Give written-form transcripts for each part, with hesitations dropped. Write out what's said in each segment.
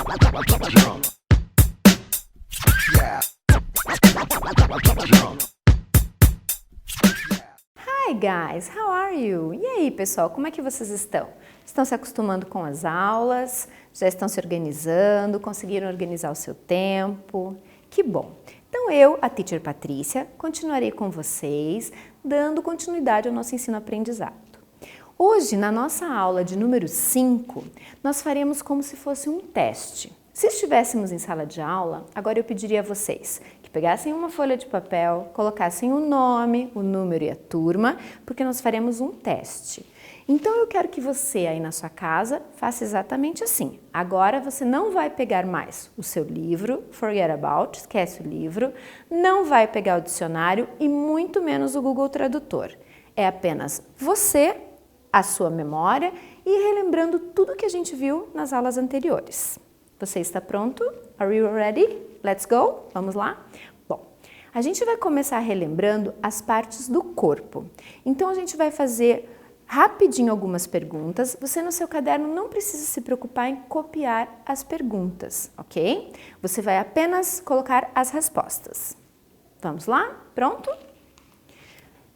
Hi guys, how are you? E aí pessoal, como é que vocês estão? Estão se acostumando com as aulas? Já estão se organizando? Conseguiram organizar o seu tempo? Que bom! Então eu, a Teacher Patrícia, continuarei com vocês, dando continuidade ao nosso ensino-aprendizado. Hoje, na nossa aula de número 5, nós faremos como se fosse um teste. Se estivéssemos em sala de aula, agora eu pediria a vocês que pegassem uma folha de papel, colocassem o nome, o número e a turma, porque nós faremos um teste. Então eu quero que você aí na sua casa faça exatamente assim. Agora você não vai pegar mais o seu livro, forget about, esquece o livro, não vai pegar o dicionário e muito menos o Google Tradutor. É apenas você, a sua memória e relembrando tudo que a gente viu nas aulas anteriores. Você está pronto? Are you ready? Let's go? Vamos lá? Bom, a gente vai começar relembrando as partes do corpo. Então a gente vai fazer rapidinho algumas perguntas. Você no seu caderno não precisa se preocupar em copiar as perguntas, ok? Você vai apenas colocar as respostas. Vamos lá? Pronto?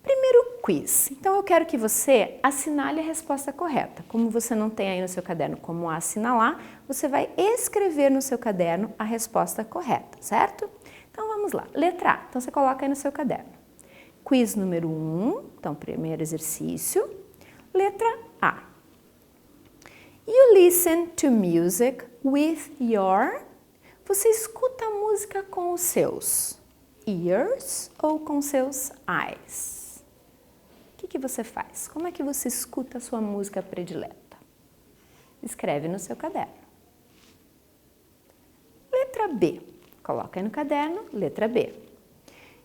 Primeiro quiz. Então eu quero que você assinale a resposta correta. Como você não tem aí no seu caderno como assinalar, você vai escrever no seu caderno a resposta correta, certo? Então vamos lá. Letra A. Então você coloca aí no seu caderno. Quiz número 1. Então primeiro exercício. Letra A. You listen to music with your... Você escuta a música com os seus ears ou com seus eyes? O que você faz? Como é que você escuta a sua música predileta? Escreve no seu caderno. Letra B. Coloca aí no caderno, letra B.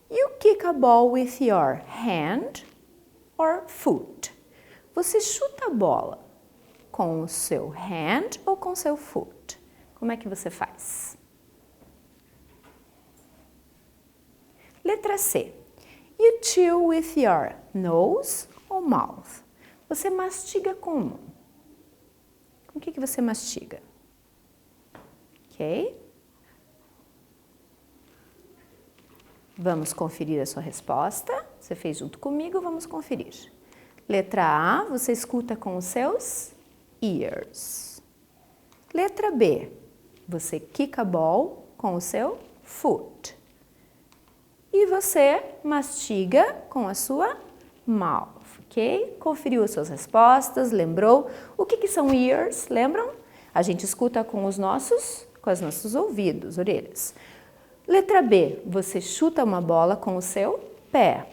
You kick a ball with your hand or foot? Você chuta a bola com o seu hand ou com o seu foot? Como é que você faz? Letra C. You chew with your nose or mouth? Você mastiga como? Com o que você mastiga? Ok? Vamos conferir a sua resposta. Você fez junto comigo, vamos conferir. Letra A, você escuta com os seus ears. Letra B, você kick a ball com o seu foot. E você mastiga com a sua mouth, ok? Conferiu as suas respostas, lembrou? O que são ears, lembram? A gente escuta com os nossos ouvidos, orelhas. Letra B, você chuta uma bola com o seu pé.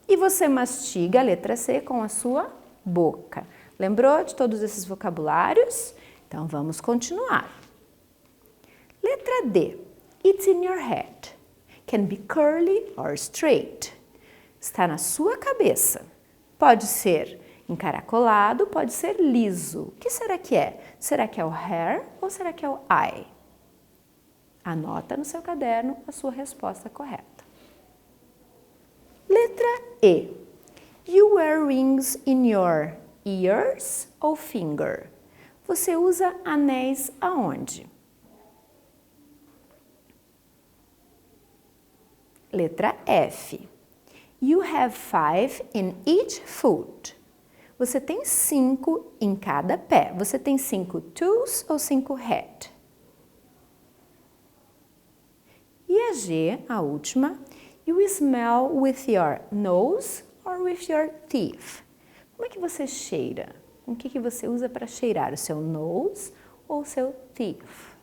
E você mastiga, letra C, com a sua boca. Lembrou de todos esses vocabulários? Então vamos continuar. Letra D, it's in your head. Can be curly or straight. Está na sua cabeça. Pode ser encaracolado, pode ser liso. O que será que é? Será que é o hair ou será que é o eye? Anota no seu caderno a sua resposta correta. Letra E. You wear rings in your ears ou finger? Você usa anéis aonde? Letra F. You have 5 in each foot. Você tem 5 em cada pé. Você tem 5 toes ou 5 head? E a G, a última. You smell with your nose or with your teeth? Como é que você cheira? O que você usa para cheirar? O seu nose ou o seu teeth?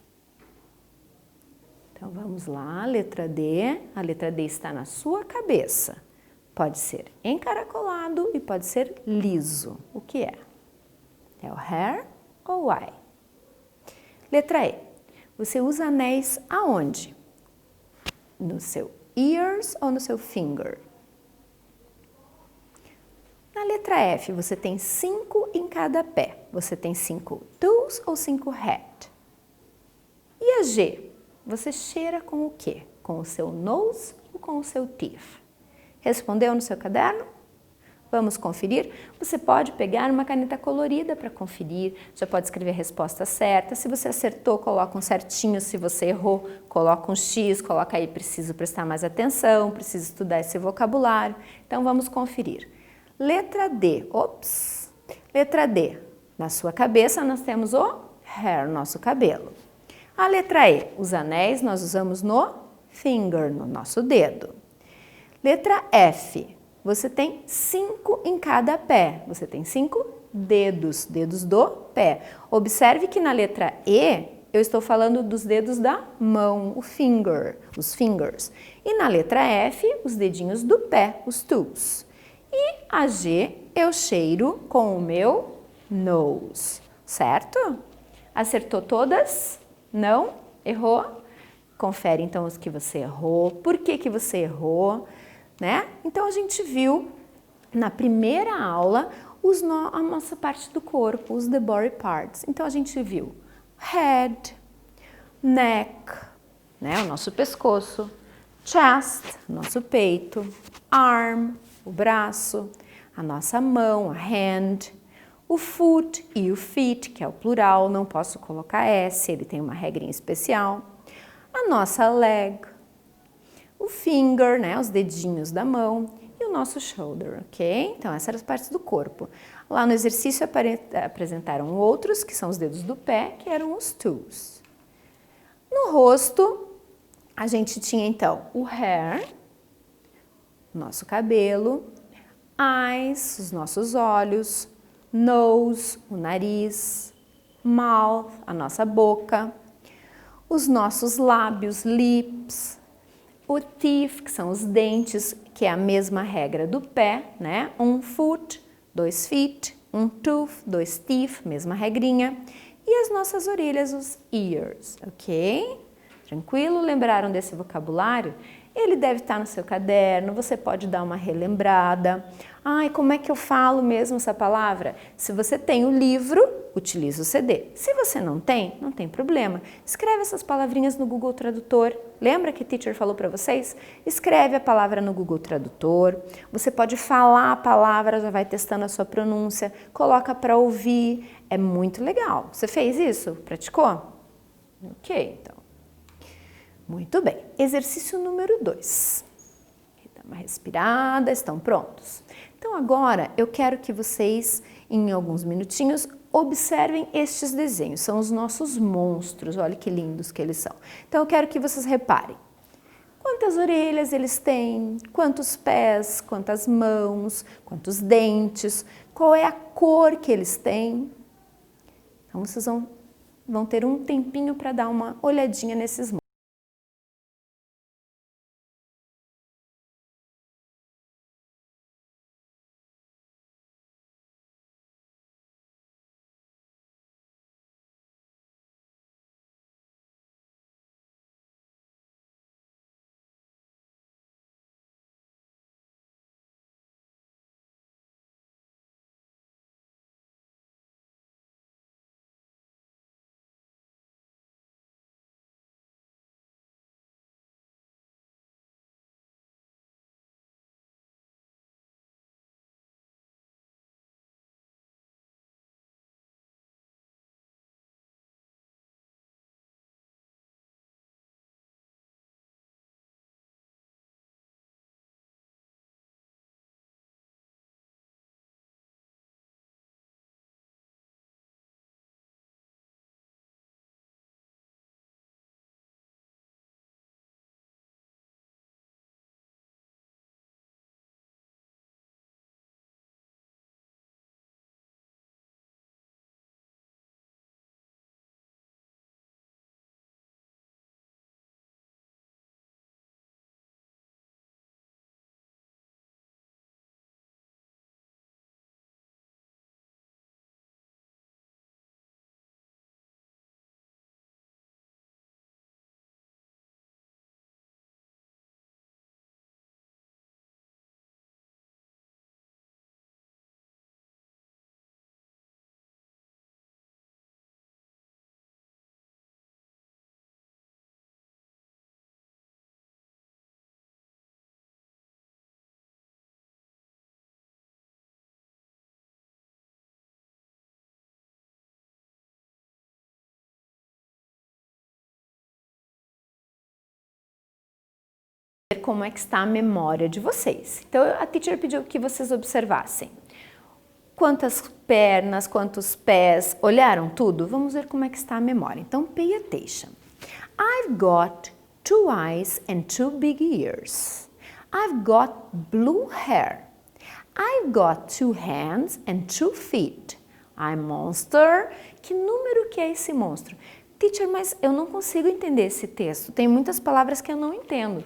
Então vamos lá, letra D. A letra D está na sua cabeça. Pode ser encaracolado e pode ser liso. O que é? É o hair ou o eye? Letra E. Você usa anéis aonde? No seu ears ou no seu finger? Na letra F, você tem 5 em cada pé. Você tem 5 toes ou 5 head? E a G? Você cheira com o quê? Com o seu nose ou com o seu teeth? Respondeu no seu caderno? Vamos conferir? Você pode pegar uma caneta colorida para conferir, já pode escrever a resposta certa. Se você acertou, coloca um certinho. Se você errou, coloca um X, coloca aí, preciso prestar mais atenção, preciso estudar esse vocabulário. Então, vamos conferir. Letra D, ops. Letra D, na sua cabeça nós temos o hair, nosso cabelo. A letra E, os anéis nós usamos no finger, no nosso dedo. Letra F, você tem 5 em cada pé, você tem 5 dedos, dedos do pé. Observe que na letra E, eu estou falando dos dedos da mão, o finger, os fingers. E na letra F, os dedinhos do pé, os toes. E a G, eu cheiro com o meu nose, certo? Acertou todas? Não? Errou? Confere então os que você errou, por que você errou, né? Então a gente viu na primeira aula a nossa parte do corpo, os the body parts. Então a gente viu head, neck, né? O nosso pescoço, chest, nosso peito, arm, o braço, a nossa mão, a hand, o foot e o feet, que é o plural, não posso colocar S, ele tem uma regrinha especial. A nossa leg, o finger, né, os dedinhos da mão e o nosso shoulder, ok? Então, essas eram as partes do corpo. Lá no exercício apresentaram outros, que são os dedos do pé, que eram os toes. No rosto, a gente tinha então o hair, nosso cabelo, eyes, os nossos olhos, nose, o nariz, mouth, a nossa boca, os nossos lábios, lips, o teeth, que são os dentes, que é a mesma regra do pé, né? Um foot, 2 feet, um tooth, 2 teeth, mesma regrinha. E as nossas orelhas, os ears, ok? Tranquilo? Lembraram desse vocabulário? Ele deve estar no seu caderno, você pode dar uma relembrada. Ai, como é que eu falo mesmo essa palavra? Se você tem o livro, utilize o CD. Se você não tem, não tem problema. Escreve essas palavrinhas no Google Tradutor. Lembra que a teacher falou para vocês? Escreve a palavra no Google Tradutor. Você pode falar a palavra, já vai testando a sua pronúncia. Coloca para ouvir. É muito legal. Você fez isso? Praticou? Ok, então. Muito bem. Exercício número 2. Dá uma respirada, estão prontos? Então agora eu quero que vocês, em alguns minutinhos, observem estes desenhos. São os nossos monstros, olha que lindos que eles são. Então eu quero que vocês reparem. Quantas orelhas eles têm, quantos pés, quantas mãos, quantos dentes, qual é a cor que eles têm. Então vocês vão ter um tempinho para dar uma olhadinha nesses monstros. ver como é que está a memória de vocês. Então, a teacher pediu que vocês observassem. Quantas pernas, quantos pés, olharam tudo? Vamos ver como é que está a memória. Então, pay attention. I've got 2 eyes and 2 big ears. I've got blue hair. I've got 2 hands and 2 feet. I'm monster. Que número que é esse monstro? Teacher, mas eu não consigo entender esse texto. Tem muitas palavras que eu não entendo.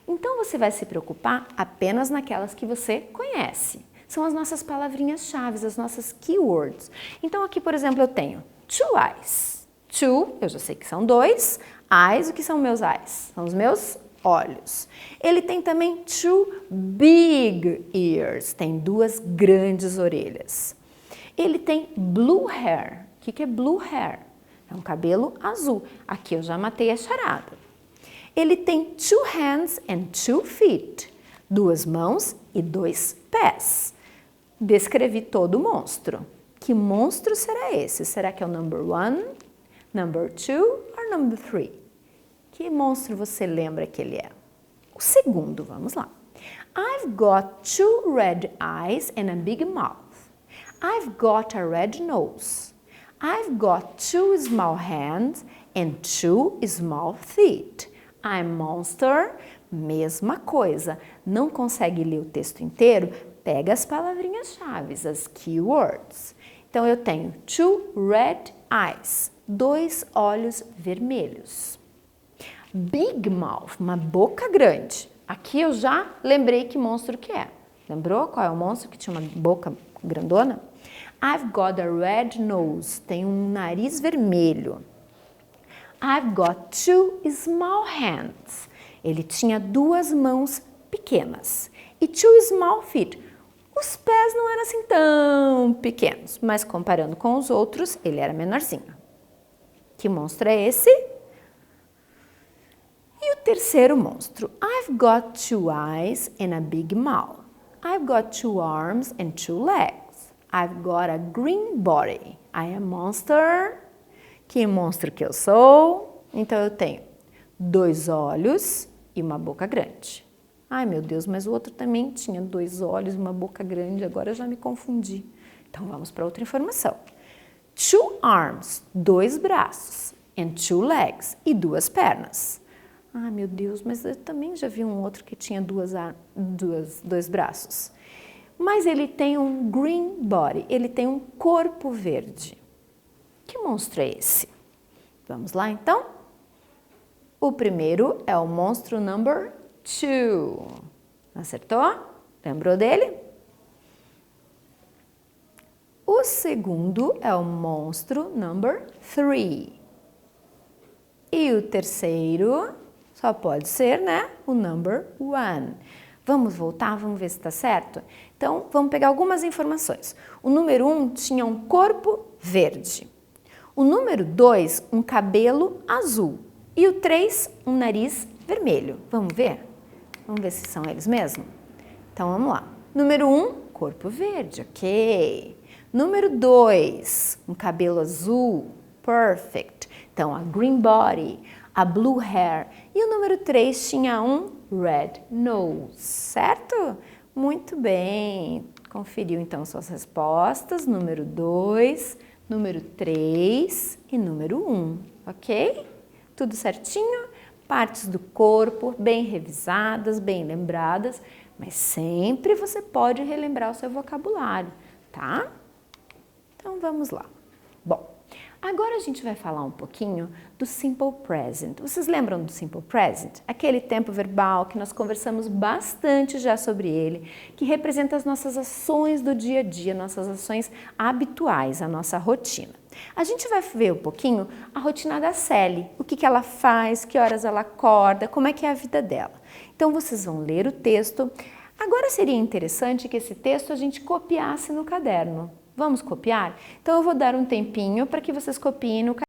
Então você vai se preocupar apenas naquelas que você conhece. São as nossas palavrinhas-chave, as nossas keywords. Então aqui, por exemplo, eu tenho 2 eyes. 2, eu já sei que são 2. Eyes, o que são meus eyes? São os meus olhos. Ele tem também 2 big ears, tem 2 grandes orelhas. Ele tem blue hair. O que é blue hair? É um cabelo azul. Aqui eu já matei a charada. Ele tem 2 hands and 2 feet. 2 mãos e 2 pés. Descrevi todo o monstro. Que monstro será esse? Será que é o number 1, number 2 ou number 3? Que monstro você lembra que ele é? O segundo, vamos lá. I've got 2 red eyes and a big mouth. I've got a red nose. I've got 2 small hands and 2 small feet. I'm monster. Mesma coisa. Não consegue ler o texto inteiro? Pega as palavrinhas-chave, as keywords. Então, eu tenho 2 red eyes, 2 olhos vermelhos. Big mouth, uma boca grande. Aqui eu já lembrei que monstro que é. Lembrou qual é o monstro que tinha uma boca grandona? I've got a red nose, tem um nariz vermelho. I've got 2 small hands. Ele tinha 2 mãos pequenas. E 2 small feet. Os pés não eram assim tão pequenos, mas comparando com os outros, ele era menorzinho. Que monstro é esse? E o terceiro monstro. I've got 2 eyes and a big mouth. I've got 2 arms and 2 legs. I've got a green body. I am monster. Que monstro que eu sou? Então eu tenho 2 olhos e uma boca grande. Ai meu Deus, mas o outro também tinha 2 olhos e uma boca grande, agora eu já me confundi. Então vamos para outra informação. 2 arms, 2 braços, and 2 legs, e 2 pernas. Ai meu Deus, mas eu também já vi um outro que tinha 2 braços. Mas ele tem um green body, ele tem um corpo verde. Que monstro é esse? Vamos lá então? O primeiro é o monstro number 2. Acertou? Lembrou dele? O segundo é o monstro number 3. E o terceiro só pode ser, né, o number 1. Vamos voltar, vamos ver se está certo? Então, vamos pegar algumas informações. O número 1 tinha um corpo verde. O número 2, um cabelo azul. E o 3, um nariz vermelho. Vamos ver? Vamos ver se são eles mesmo? Então, vamos lá. Número 1, corpo verde, ok. Número 2, um cabelo azul, perfect. Então, a green body, a blue hair. E o número 3 tinha um red nose, certo? Muito bem. Conferiu, então, suas respostas. Número 2, número 3 e número 1, ok? Tudo certinho? Partes do corpo bem revisadas, bem lembradas, mas sempre você pode relembrar o seu vocabulário, tá? Então, vamos lá. Bom, agora a gente vai falar um pouquinho do Simple Present. Vocês lembram do Simple Present? Aquele tempo verbal que nós conversamos bastante já sobre ele, que representa as nossas ações do dia a dia, nossas ações habituais, a nossa rotina. A gente vai ver um pouquinho a rotina da Sally, o que ela faz, que horas ela acorda, como é que é a vida dela. Então, vocês vão ler o texto. Agora seria interessante que esse texto a gente copiasse no caderno. Vamos copiar? Então, eu vou dar um tempinho para que vocês copiem no caderno.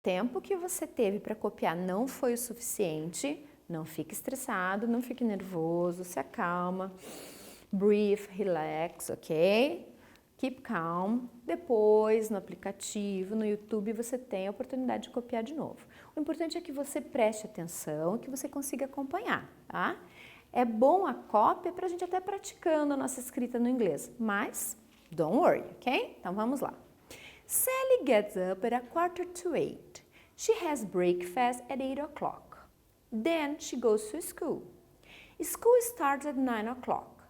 tempo que você teve para copiar não foi o suficiente, não fique estressado, não fique nervoso, se acalma. Breathe, relax, ok? Keep calm. Depois, no aplicativo, no YouTube, você tem a oportunidade de copiar de novo. O importante é que você preste atenção, que você consiga acompanhar, tá? É bom a cópia para a gente até praticando a nossa escrita no inglês, mas don't worry, ok? Então vamos lá. Sally gets up at 7:45. She has breakfast at 8 o'clock. Then she goes to school. School starts at 9 o'clock.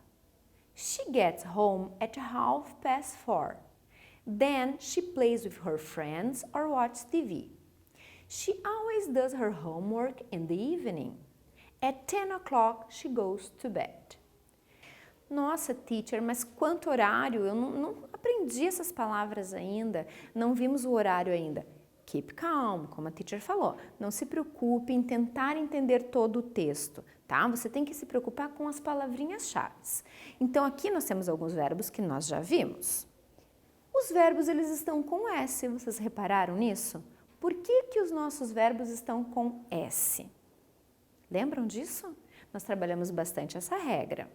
She gets home at 4:30. Then she plays with her friends or watches TV. She always does her homework in the evening. At 10 o'clock she goes to bed. Nossa, teacher, mas quanto horário? Eu não aprendi essas palavras ainda, não vimos o horário ainda. Keep calm, como a teacher falou. Não se preocupe em tentar entender todo o texto, tá? Você tem que se preocupar com as palavrinhas-chave. Então, aqui nós temos alguns verbos que nós já vimos. Os verbos, eles estão com S, vocês repararam nisso? Por que os nossos verbos estão com S? Lembram disso? Nós trabalhamos bastante essa regra.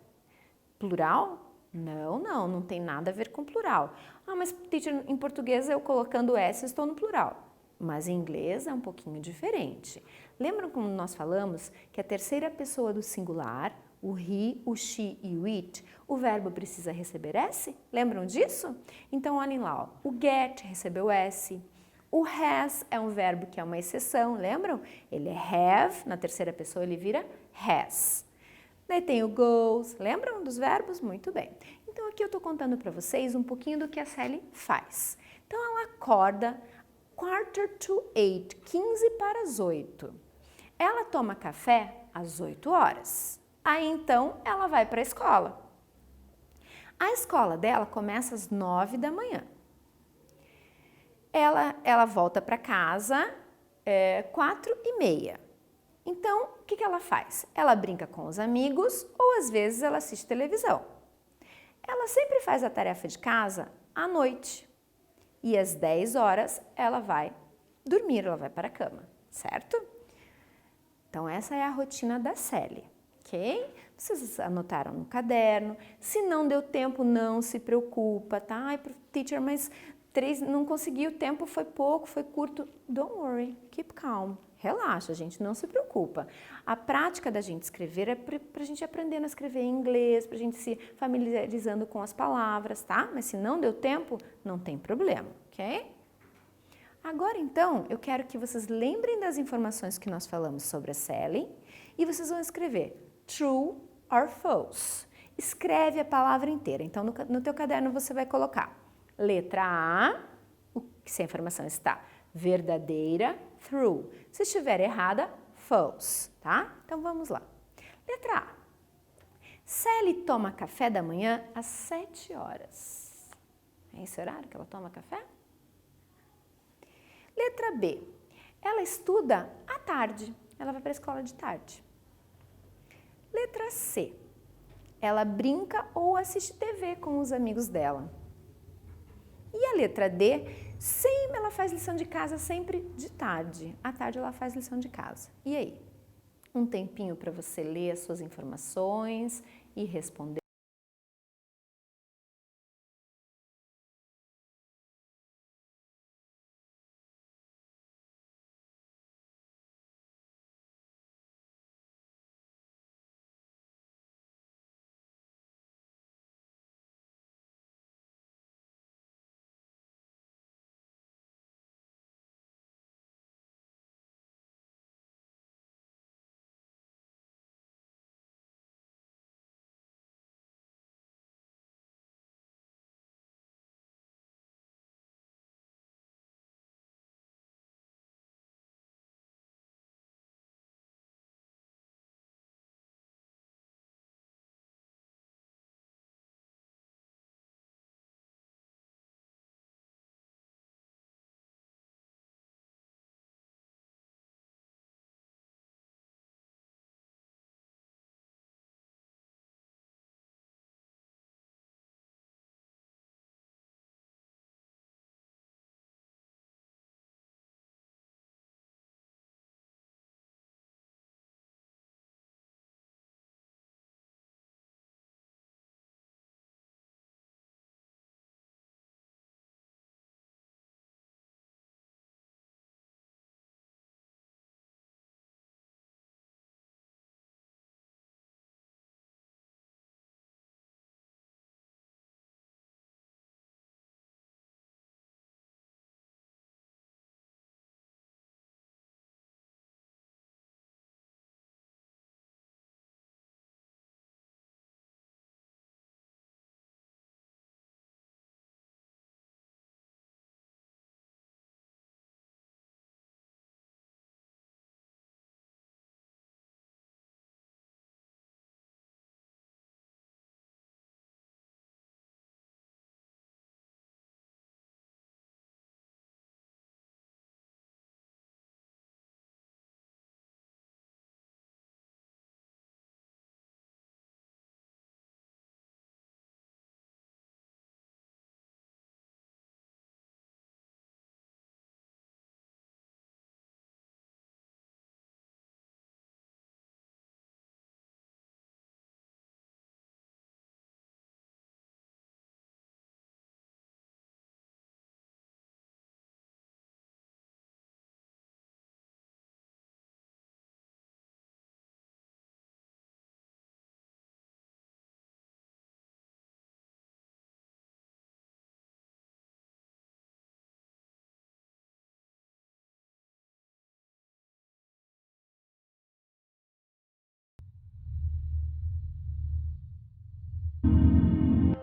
Plural? Não tem nada a ver com plural. Ah, mas teacher, em português eu colocando S estou no plural. Mas em inglês é um pouquinho diferente. Lembram como nós falamos que a terceira pessoa do singular, o he, o she e o it, o verbo precisa receber S? Lembram disso? Então olhem lá, ó. O get recebeu S. O has é um verbo que é uma exceção, lembram? Ele é have, na terceira pessoa ele vira has. Daí tem o goes, lembram dos verbos? Muito bem. Então aqui eu estou contando para vocês um pouquinho do que a Sally faz. Então ela acorda 7:45, 15 para as 8. Ela toma café às 8 horas. Aí então ela vai para a escola. A escola dela começa às 9 da manhã. Ela volta para casa 4:30. Então, o que ela faz? Ela brinca com os amigos ou às vezes ela assiste televisão. Ela sempre faz a tarefa de casa à noite. E às 10 horas ela vai dormir, ela vai para a cama, certo? Então essa é a rotina da Sally, ok? Vocês anotaram no caderno. Se não deu tempo, não se preocupa, tá? Ai, teacher, mas não consegui, o tempo foi pouco, foi curto. Don't worry, keep calm. Relaxa, gente, não se preocupa. A prática da gente escrever é para a gente aprendendo a escrever em inglês, para a gente se familiarizando com as palavras, tá? Mas se não deu tempo, não tem problema, ok? Agora, então, eu quero que vocês lembrem das informações que nós falamos sobre a Sally e vocês vão escrever true or false. Escreve a palavra inteira. Então, no teu caderno você vai colocar letra A, se a informação está verdadeira, true. Se estiver errada, false, tá? Então vamos lá. Letra A. Sally toma café da manhã às 7 horas. É esse horário que ela toma café? Letra B. Ela estuda à tarde. Ela vai para a escola de tarde. Letra C. Ela brinca ou assiste TV com os amigos dela. E a letra D, sempre ela faz lição de casa sempre de tarde. À tarde ela faz lição de casa. E aí? Um tempinho para você ler as suas informações e responder.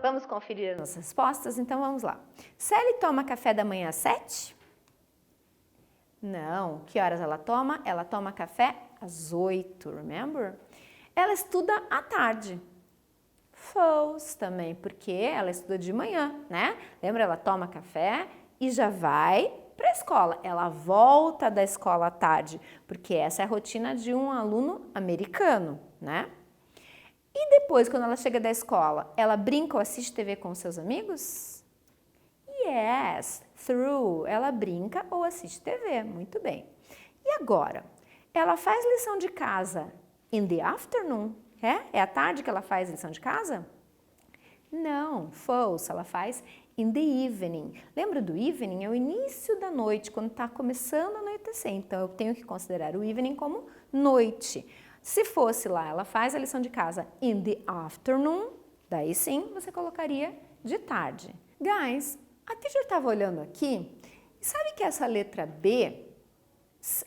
Vamos conferir as nossas respostas? Então vamos lá. Sally toma café da manhã às 7? Não. Que horas ela toma? Ela toma café às 8, remember? Ela estuda à tarde. False também, porque ela estuda de manhã, né? Lembra? Ela toma café e já vai para a escola. Ela volta da escola à tarde, porque essa é a rotina de um aluno americano, né? E depois, quando ela chega da escola, ela brinca ou assiste TV com seus amigos? Yes, through. Ela brinca ou assiste TV, muito bem. E agora? Ela faz lição de casa in the afternoon? É à tarde que ela faz lição de casa? Não, false, ela faz in the evening. Lembra do evening? É o início da noite, quando está começando a anoitecer. Então, eu tenho que considerar o evening como noite. Se fosse lá, ela faz a lição de casa in the afternoon, daí sim, você colocaria de tarde. Guys, a teacher estava olhando aqui, e sabe que essa letra B,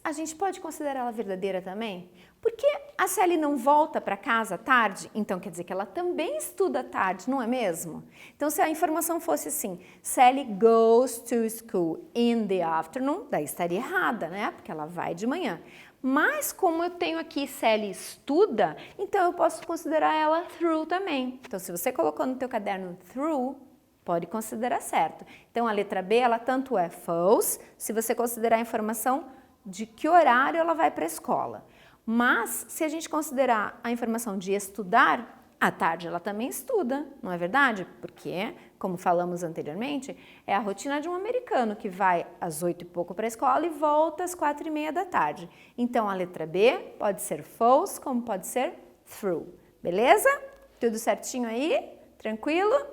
a gente pode considerar ela verdadeira também? Porque a Sally não volta para casa à tarde, então quer dizer que ela também estuda à tarde, não é mesmo? Então se a informação fosse assim, Sally goes to school in the afternoon, daí estaria errada, né? Porque ela vai de manhã. Mas como eu tenho aqui Sally estuda, então eu posso considerar ela through também. Então se você colocou no teu caderno through, pode considerar certo. Então a letra B, ela tanto é false, se você considerar a informação de que horário ela vai para a escola. Mas, se a gente considerar a informação de estudar, à tarde ela também estuda, não é verdade? Porque, como falamos anteriormente, é a rotina de um americano que vai às 8 e pouco para a escola e volta às 4 e meia da tarde. Então, a letra B pode ser false, como pode ser through. Beleza? Tudo certinho aí? Tranquilo?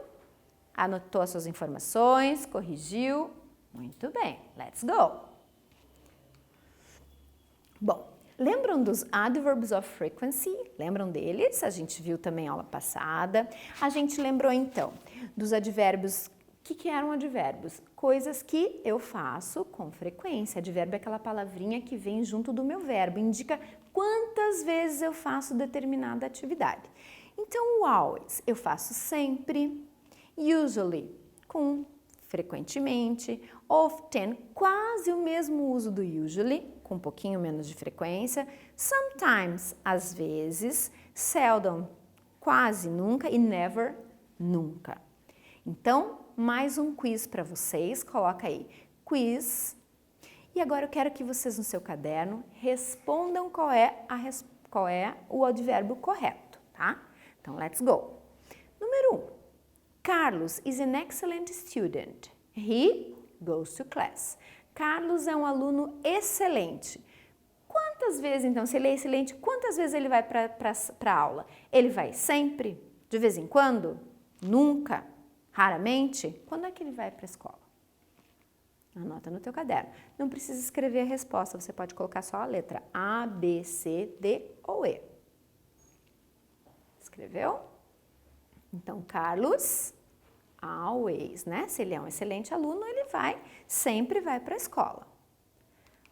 Anotou as suas informações, corrigiu? Muito bem, let's go! Bom, lembram dos adverbs of frequency? Lembram deles? A gente viu também aula passada. A gente lembrou então dos advérbios. O que eram advérbios? Coisas que eu faço com frequência. Advérbio é aquela palavrinha que vem junto do meu verbo, indica quantas vezes eu faço determinada atividade. Então, o always eu faço sempre, usually com frequentemente, often, quase o mesmo uso do usually, com um pouquinho menos de frequência, sometimes, às vezes, seldom, quase nunca e never, nunca. Então, mais um quiz para vocês, coloca aí, quiz. E agora eu quero que vocês no seu caderno respondam qual é o advérbio correto, tá? Então, let's go. Número 1. Carlos is an excellent student. He goes to class. Carlos é um aluno excelente. Quantas vezes, então, se ele é excelente, quantas vezes ele vai para a aula? Ele vai sempre? De vez em quando? Nunca? Raramente? Quando é que ele vai para a escola? Anota no teu caderno. Não precisa escrever a resposta, você pode colocar só a letra A, B, C, D ou E. Escreveu? Então, Carlos, always, né? Se ele é um excelente aluno, ele sempre vai para a escola.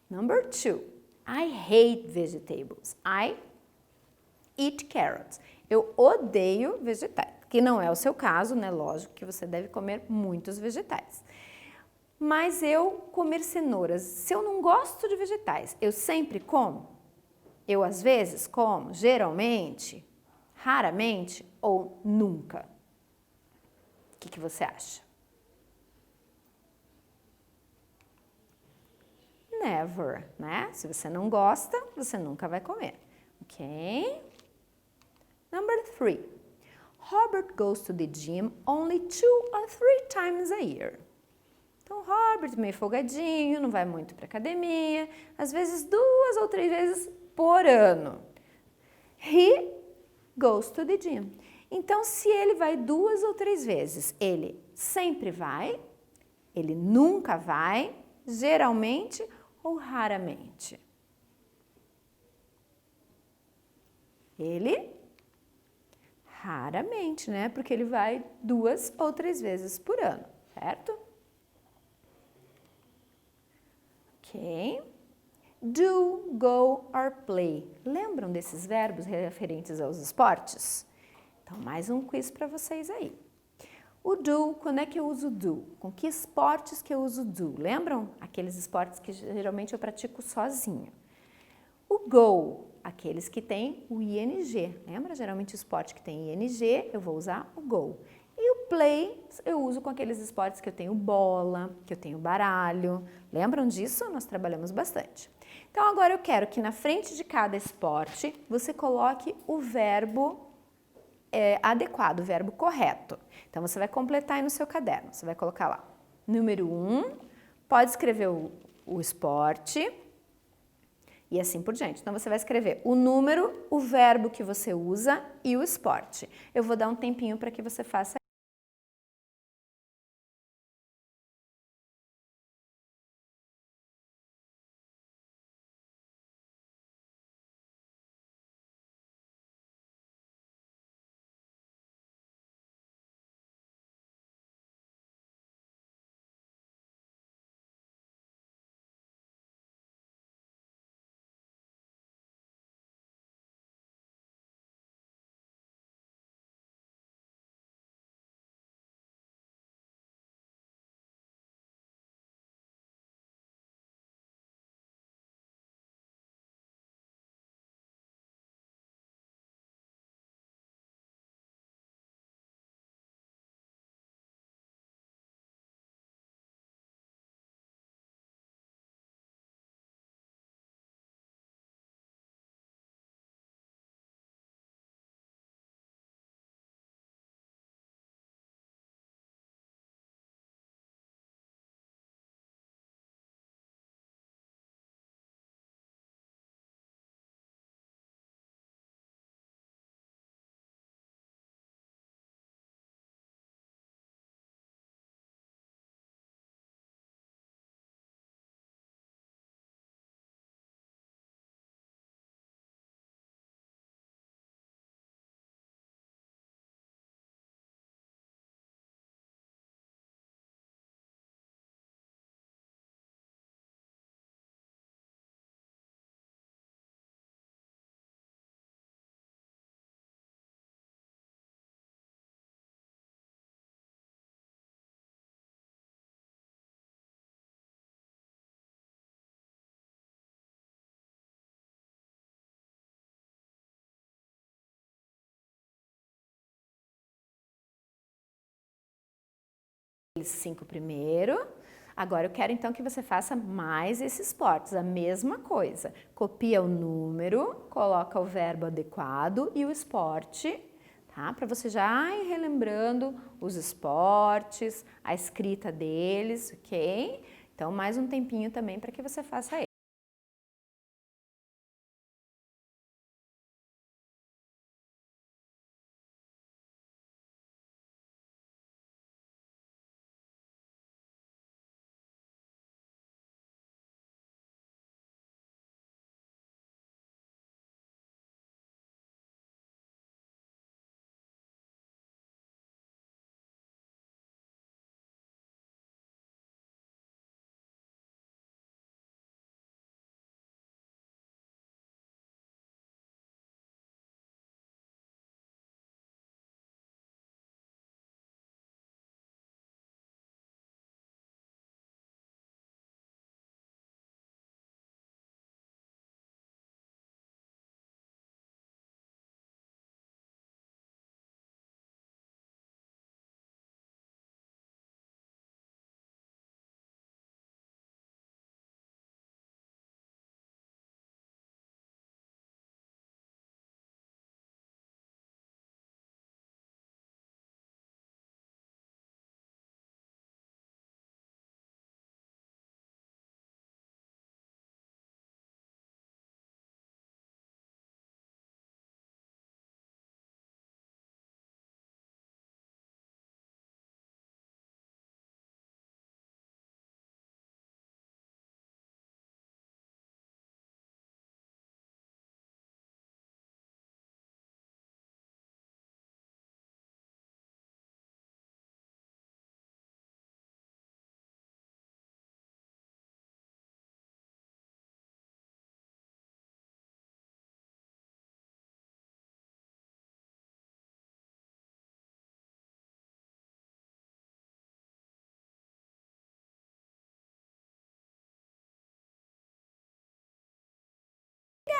Number 2, I hate vegetables. I eat carrots. Eu odeio vegetais, que não é o seu caso, né? Lógico que você deve comer muitos vegetais. Mas eu comer cenouras, se eu não gosto de vegetais, eu sempre como? Eu às vezes como? Geralmente? Raramente ou nunca? O que você acha? Never, né? Se você não gosta, você nunca vai comer, ok? Number 3. Robert goes to the gym only 2 or 3 times a year. Então, Robert, meio folgadinho, não vai muito para academia, às vezes 2 ou 3 vezes por ano. He goes to the gym. Então, se ele vai 2 ou 3 vezes, ele sempre vai, ele nunca vai, geralmente ou raramente? Ele raramente, né? Porque ele vai 2 ou 3 vezes por ano, certo? Ok. Do, go or play. Lembram desses verbos referentes aos esportes? Então, mais um quiz para vocês aí. O do, quando é que eu uso do? Com que esportes que eu uso do? Lembram? Aqueles esportes que geralmente eu pratico sozinho. O go, aqueles que têm o ing. Lembra? Geralmente o esporte que tem ing, eu vou usar o go. E o play, eu uso com aqueles esportes que eu tenho bola, que eu tenho baralho. Lembram disso? Nós trabalhamos bastante. Então agora eu quero que na frente de cada esporte você coloque o verbo adequado, o verbo correto. Então você vai completar aí no seu caderno. Você vai colocar lá, número 1, pode escrever o esporte e assim por diante. Então você vai escrever o número, o verbo que você usa e o esporte. Eu vou dar um tempinho para que você faça. Os 5 primeiro. Agora eu quero então que você faça mais esses esportes, a mesma coisa. Copia o número, coloca o verbo adequado e o esporte, tá? Para você já ir relembrando os esportes, a escrita deles, ok? Então mais um tempinho também para que você faça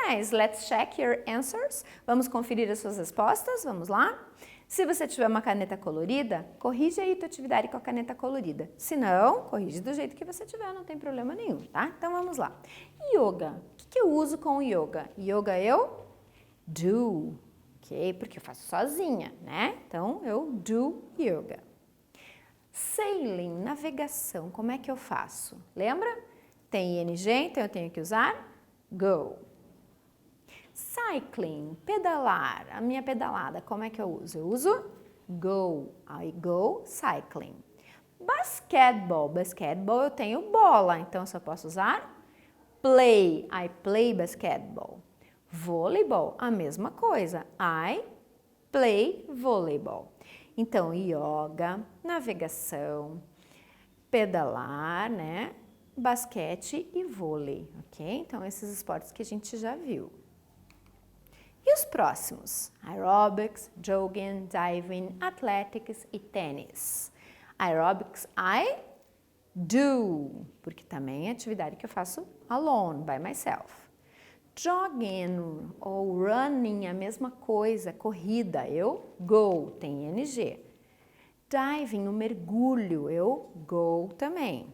guys, let's check your answers. Vamos conferir as suas respostas, vamos lá? Se você tiver uma caneta colorida, corrige aí a tua atividade com a caneta colorida. Se não, corrige do jeito que você tiver, não tem problema nenhum, tá? Então vamos lá. Yoga. O que eu uso com o yoga? Yoga eu do, ok? Porque eu faço sozinha, né? Então eu do yoga. Sailing, navegação, como é que eu faço? Lembra? Tem ing, então eu tenho que usar go. Cycling, pedalar, a minha pedalada, como é que eu uso? Eu uso go, I go cycling. Basquetebol, basquetebol eu tenho bola, então eu só posso usar play, I play basketball. Voleibol, a mesma coisa, I play volleyball. Então, yoga, navegação, pedalar, né? Basquete e vôlei, ok? Então, esses esportes que a gente já viu. E os próximos? Aerobics, jogging, diving, athletics e tênis. Aerobics, I do, porque também é atividade que eu faço alone, by myself. Jogging ou running, a mesma coisa, corrida, eu go, tem ing. Diving, o mergulho, eu go também.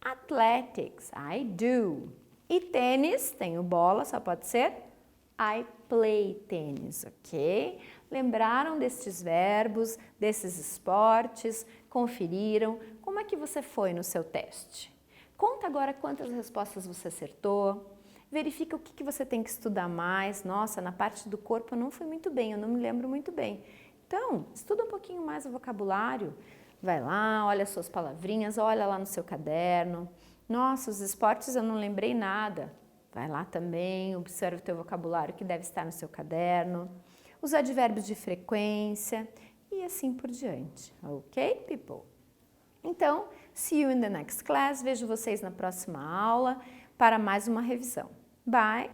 Athletics, I do. E tênis, tenho bola, só pode ser I play tênis, ok? Lembraram destes verbos, desses esportes? Conferiram? Como é que você foi no seu teste? Conta agora quantas respostas você acertou. Verifica o que você tem que estudar mais. Nossa, na parte do corpo eu não fui muito bem, eu não me lembro muito bem. Então, estuda um pouquinho mais o vocabulário. Vai lá, olha as suas palavrinhas, olha lá no seu caderno. Nossa, os esportes eu não lembrei nada. Vai lá também, observa o teu vocabulário que deve estar no seu caderno. Os advérbios de frequência e assim por diante. Ok, people? Então, see you in the next class. Vejo vocês na próxima aula para mais uma revisão. Bye!